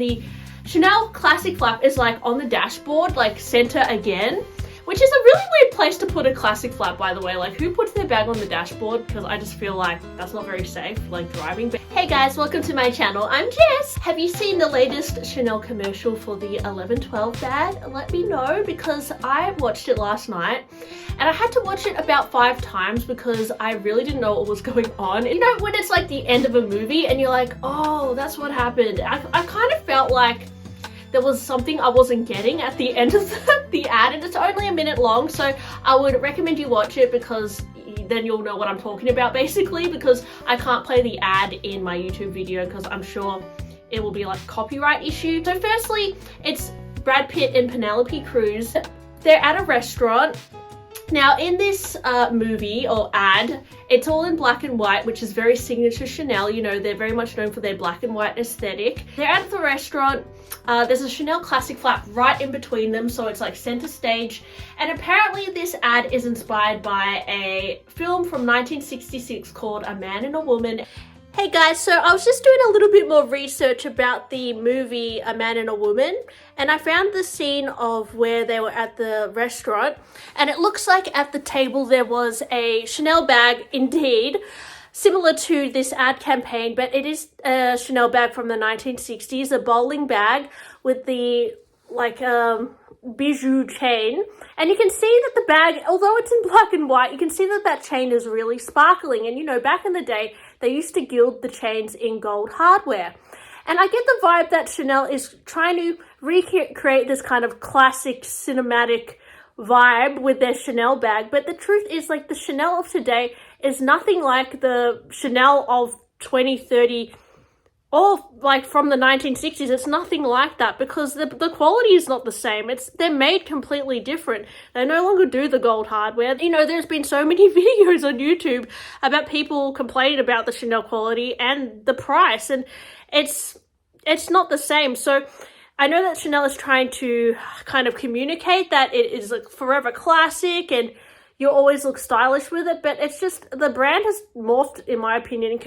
The Chanel classic flap is like on the dashboard, like center again, which is a really weird place to put a classic flap, by the way. Like, who puts their bag on the dashboard? Because I just feel like that's not very safe, like driving. But hey guys, welcome to my channel. I'm Jess. Have you seen the latest Chanel commercial for the 11-12 bag? Let me know, because I watched it last night and I had to watch it about 5 times because I really didn't know what was going on. You know, when it's like the end of a movie and you're like, oh, that's what happened. I kind of felt like there was something I wasn't getting at the end of the ad, and it's only a minute long, so I would recommend you watch it because then you'll know what I'm talking about, basically, because I can't play the ad in my YouTube video because I'm sure it will be like copyright issue. So firstly, it's Brad Pitt and Penelope Cruz. They're at a restaurant. Now in this movie or ad, it's all in black and white, which is very signature Chanel. You know, they're very much known for their black and white aesthetic. They're at the restaurant. There's a Chanel classic flap right in between them, so it's like center stage. And apparently this ad is inspired by a film from 1966 called A Man and a Woman. Hey guys, so I was just doing a little bit more research about the movie A Man and a Woman, and I found the scene of where they were at the restaurant, and it looks like at the table there was a Chanel bag, indeed, similar to this ad campaign, but it is a Chanel bag from the 1960s, a bowling bag with the like bijou chain, and you can see that the bag, although it's in black and white, you can see that that chain is really sparkling. And you know, back in the day they used to gild the chains in gold hardware, and I get the vibe that Chanel is trying to recreate this kind of classic cinematic vibe with their Chanel bag. But the truth is, like, the Chanel of today is nothing like the Chanel of 2030 or like from the 1960s. It's nothing like that because the quality is not the same. They're made completely different. They no longer do the gold hardware. You know, there's been so many videos on YouTube about people complaining about the Chanel quality and the price, and it's not the same. So I know that Chanel is trying to kind of communicate that it is a forever classic and you always look stylish with it, but it's just, the brand has morphed, in my opinion,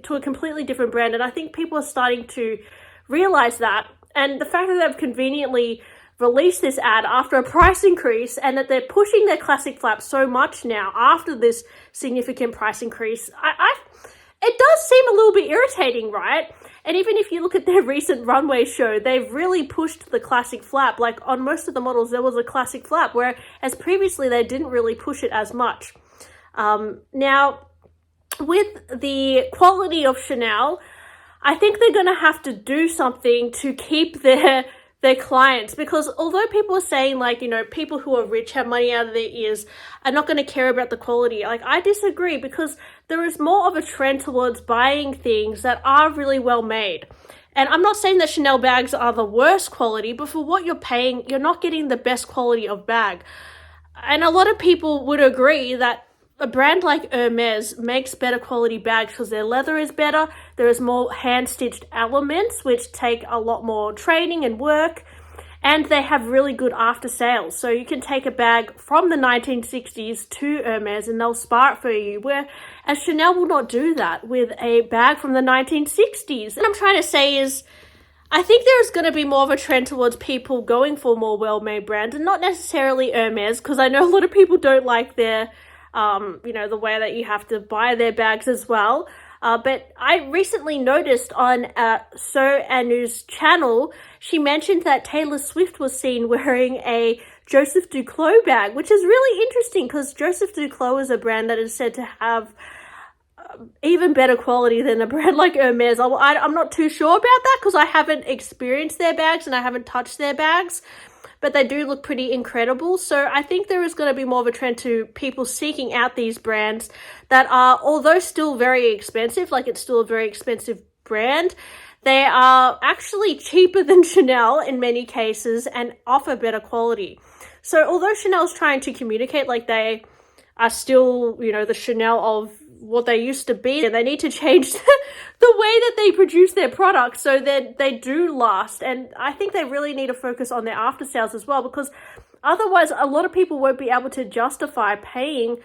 to a completely different brand, and I think people are starting to realize that. And the fact that they've conveniently released this ad after a price increase, and that they're pushing their classic flap so much now after this significant price increase, it does seem a little bit irritating, right? And even if you look at their recent runway show, they've really pushed the classic flap. Like, on most of the models, there was a classic flap, whereas previously they didn't really push it as much. Now, with the quality of Chanel, I think they're going to have to do something to keep their clients, because although people are saying, like, you know, people who are rich have money out of their ears are not going to care about the quality. Like, I disagree, because there is more of a trend towards buying things that are really well made. And I'm not saying that Chanel bags are the worst quality, but for what you're paying, you're not getting the best quality of bag. And a lot of people would agree that a brand like Hermes makes better quality bags because their leather is better. There is more hand-stitched elements, which take a lot more training and work, and they have really good after sales. So you can take a bag from the 1960s to Hermes and they'll spar it for you, whereas Chanel will not do that with a bag from the 1960s. What I'm trying to say is, I think there's going to be more of a trend towards people going for more well-made brands, and not necessarily Hermes, because I know a lot of people don't like their you know, the way that you have to buy their bags as well. But I recently noticed on So Anu's channel, she mentioned that Taylor Swift was seen wearing a Joseph Duclos bag, which is really interesting because Joseph Duclos is a brand that is said to have even better quality than a brand like Hermes. I'm not too sure about that because I haven't experienced their bags and I haven't touched their bags, but they do look pretty incredible. So I think there is going to be more of a trend to people seeking out these brands that are, although still very expensive, like it's still a very expensive brand, they are actually cheaper than Chanel in many cases and offer better quality. So although Chanel's trying to communicate like they are still, you know, the Chanel of what they used to be, and they need to change the way that they produce their products so that they do last. And I think they really need to focus on their after sales as well, because otherwise a lot of people won't be able to justify paying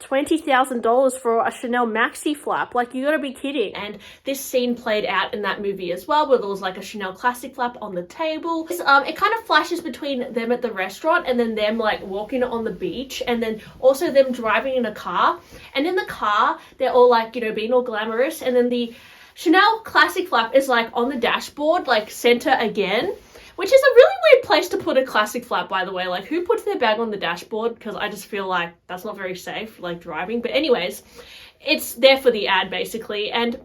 $20,000 for a Chanel maxi flap. Like, you gotta be kidding. And this scene played out in that movie as well, where there was like a Chanel classic flap on the table. It kind of flashes between them at the restaurant and then them like walking on the beach, and then also them driving in a car. And in the car, they're all like, you know, being all glamorous, and then the Chanel classic flap is like on the dashboard, like center again, which is a really weird place to put a classic flap, by the way. Like, who puts their bag on the dashboard? Because I just feel like that's not very safe, like driving. But anyways, it's there for the ad, basically. And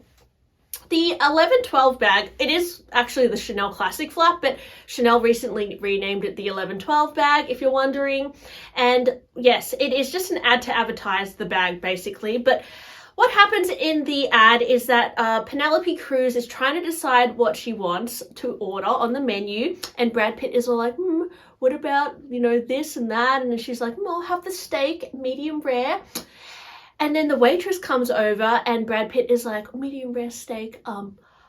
the 1112 bag, it is actually the Chanel classic flap, but Chanel recently renamed it the 1112 bag, if you're wondering. And yes, it is just an ad to advertise the bag, basically. But what happens in the ad is that Penelope Cruz is trying to decide what she wants to order on the menu, and Brad Pitt is all like, what about, you know, this and that? And then she's like, I'll have the steak, medium rare. And then the waitress comes over and Brad Pitt is like, medium rare steak,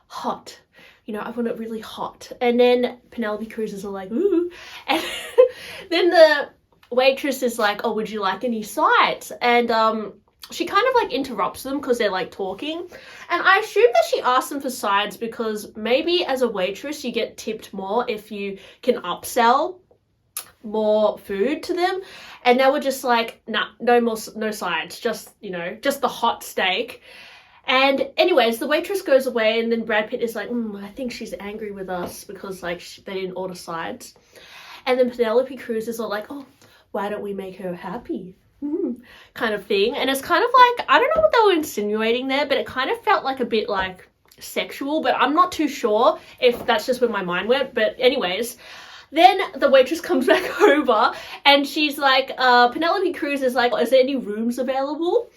hot. You know, I want it really hot. And then Penelope Cruz is all like, ooh. And then the waitress is like, oh, would you like any sides? And she kind of like interrupts them because they're like talking. And I assume that she asked them for sides because maybe as a waitress you get tipped more if you can upsell more food to them. And they were just like, nah, no sides, just, you know, just the hot steak. And anyways, the waitress goes away, and then Brad Pitt is like, I think she's angry with us because like they didn't order sides. And then Penelope Cruz is all like, oh, why don't we make her happy? Kind of thing. And it's kind of like, I don't know what they were insinuating there, but it kind of felt like a bit like sexual, but I'm not too sure if that's just where my mind went. But anyways, then the waitress comes back over and she's like, Penelope Cruz is like, is there any rooms available?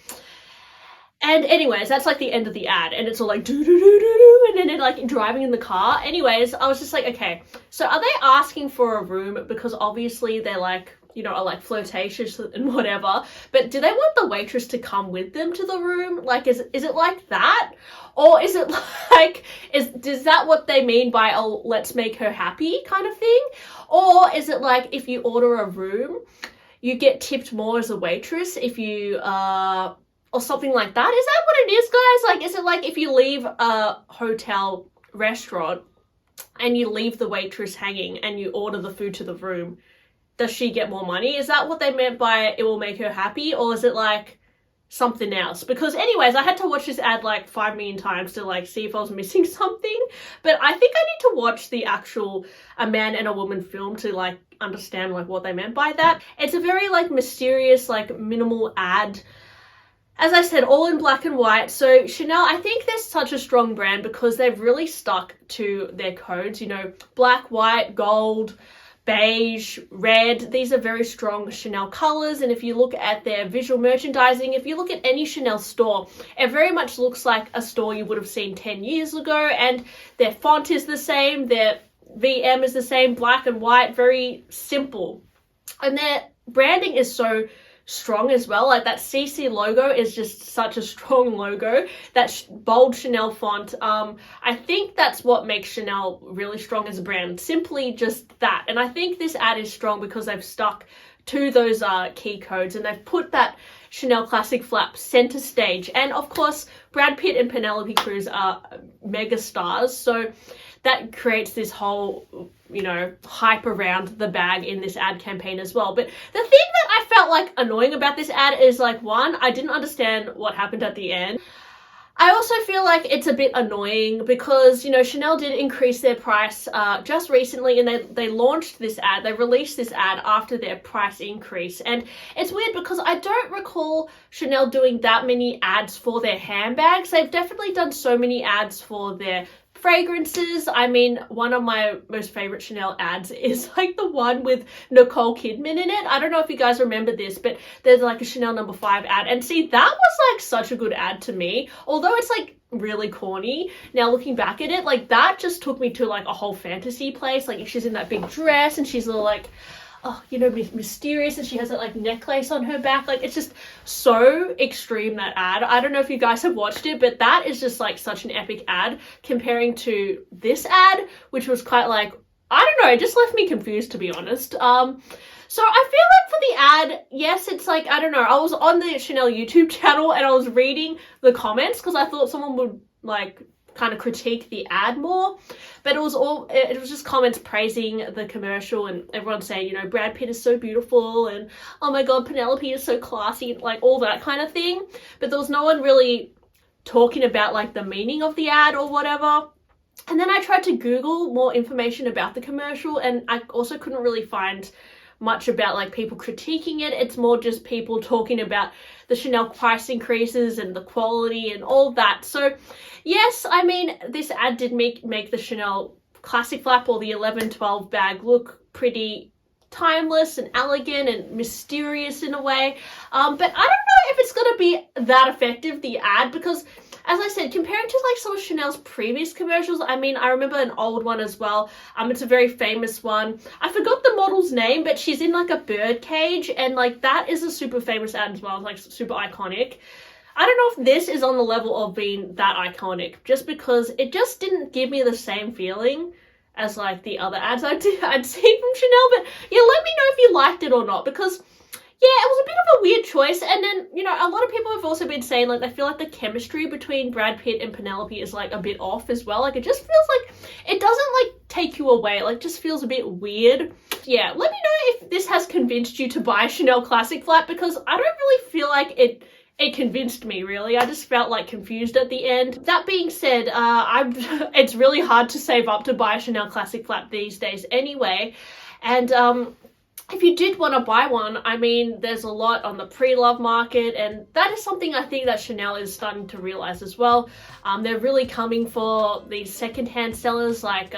And anyways, that's like the end of the ad, and it's all like do do do do do, and then they're like driving in the car. Anyways, I was just like, okay, so are they asking for a room because obviously they're like, you know, are like flirtatious and whatever, but do they want the waitress to come with them to the room? Like, is it like that? Or is it like, is that what they mean by, oh, let's make her happy kind of thing? Or is it like, if you order a room, you get tipped more as a waitress if you, or something like that? Is that what it is, guys? Like, is it like if you leave a hotel restaurant and you leave the waitress hanging and you order the food to the room, does she get more money? Is that what they meant by it will make her happy? Or is it like something else? Because anyways, I had to watch this ad like 5 million times to like see if I was missing something. But I think I need to watch the actual A Man and a Woman film to like understand like what they meant by that. It's a very like mysterious, like minimal ad. As I said, all in black and white. So Chanel, I think they're such a strong brand because they've really stuck to their codes, you know, black, white, gold, beige, red. These are very strong Chanel colors. And if you look at their visual merchandising, if you look at any Chanel store, it very much looks like a store you would have seen 10 years ago. And their font is the same, their VM is the same, black and white, very simple. And their branding is so strong as well. Like that CC logo is just such a strong logo. That bold Chanel font, I think that's what makes Chanel really strong as a brand, simply just that. And I think this ad is strong because they've stuck to those key codes and they've put that Chanel classic flap center stage. And of course, Brad Pitt and Penelope Cruz are mega stars, so that creates this whole, you know, hype around the bag in this ad campaign as well. But the thing that I felt like annoying about this ad is like, one, I didn't understand what happened at the end. I also feel like it's a bit annoying because, you know, Chanel did increase their price just recently, and they launched this ad, they released this ad after their price increase. And it's weird because I don't recall Chanel doing that many ads for their handbags. They've definitely done so many ads for their fragrances. I mean, one of my most favorite Chanel ads is like the one with Nicole Kidman in it. I don't know if you guys remember this, but there's like a Chanel No. 5 ad, and see, that was like such a good ad to me, although it's like really corny. Now looking back at it, like that just took me to like a whole fantasy place. Like she's in that big dress and she's all like, oh, you know, mysterious, and she has that like necklace on her back. Like it's just so extreme, that ad. I don't know if you guys have watched it, but that is just like such an epic ad comparing to this ad, which was quite like I don't know, it just left me confused, to be honest. So I feel like for the ad, yes, it's like, I don't know, I was on the Chanel YouTube channel and I was reading the comments because I thought someone would like kind of critique the ad more, but it was just comments praising the commercial and everyone saying, you know, Brad Pitt is so beautiful and oh my god, Penelope is so classy, like all that kind of thing. But there was no one really talking about like the meaning of the ad or whatever. And then I tried to Google more information about the commercial and I also couldn't really find much about like people critiquing it. It's more just people talking about the Chanel price increases and the quality and all that. So yes, I mean, this ad did make the Chanel classic flap or the 1112 bag look pretty timeless and elegant and mysterious in a way. But I don't know if it's gonna be that effective, the ad, because as I said, comparing to like some of Chanel's previous commercials, I mean, I remember an old one as well. It's a very famous one. I forgot the model's name, but she's in like a bird cage, and like that is a super famous ad as well. It's like super iconic. I don't know if this is on the level of being that iconic, just because it just didn't give me the same feeling as like the other ads I'd seen from Chanel. But yeah, let me know if you liked it or not, because yeah, it was a bit of a weird choice. And then, you know, a lot of people have also been saying, like, they feel like the chemistry between Brad Pitt and Penelope is, like, a bit off as well. Like, it just feels like it doesn't, like, take you away. Like, just feels a bit weird. Yeah, let me know if this has convinced you to buy a Chanel Classic Flap, because I don't really feel like it convinced me, really. I just felt, like, confused at the end. That being said, it's really hard to save up to buy a Chanel Classic Flap these days anyway. And, if you did want to buy one, I mean, there's a lot on the pre-love market, and that is something I think that Chanel is starting to realize as well. They're really coming for these secondhand sellers, like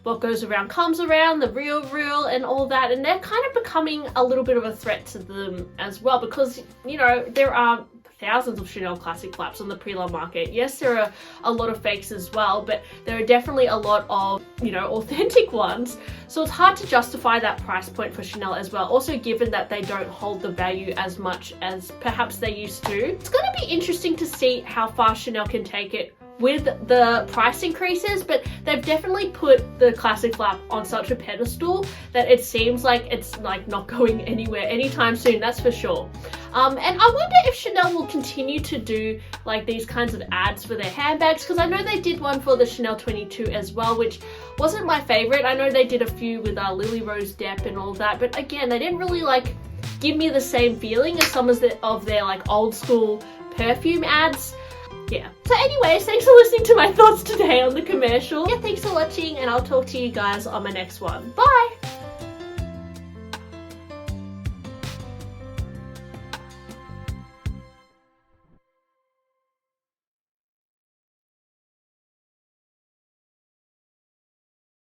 what goes around comes around, the real, and all that, and they're kind of becoming a little bit of a threat to them as well, because, you know, there are thousands of Chanel Classic Flaps on the pre-love market. Yes, there are a lot of fakes as well, but there are definitely a lot of, you know, authentic ones. So it's hard to justify that price point for Chanel as well. Also, given that they don't hold the value as much as perhaps they used to. It's going to be interesting to see how far Chanel can take it with the price increases, but they've definitely put the Classic Flap on such a pedestal that it seems like it's like not going anywhere anytime soon, that's for sure. And I wonder if Chanel will continue to do like these kinds of ads for their handbags, because I know they did one for the Chanel 22 as well, which wasn't my favorite. I know they did a few with Lily Rose Depp and all that, but again, they didn't really like give me the same feeling as some of their like old school perfume ads. Yeah. So anyways, thanks for listening to my thoughts today on the commercial. Yeah, thanks for watching, and I'll talk to you guys on my next one. Bye!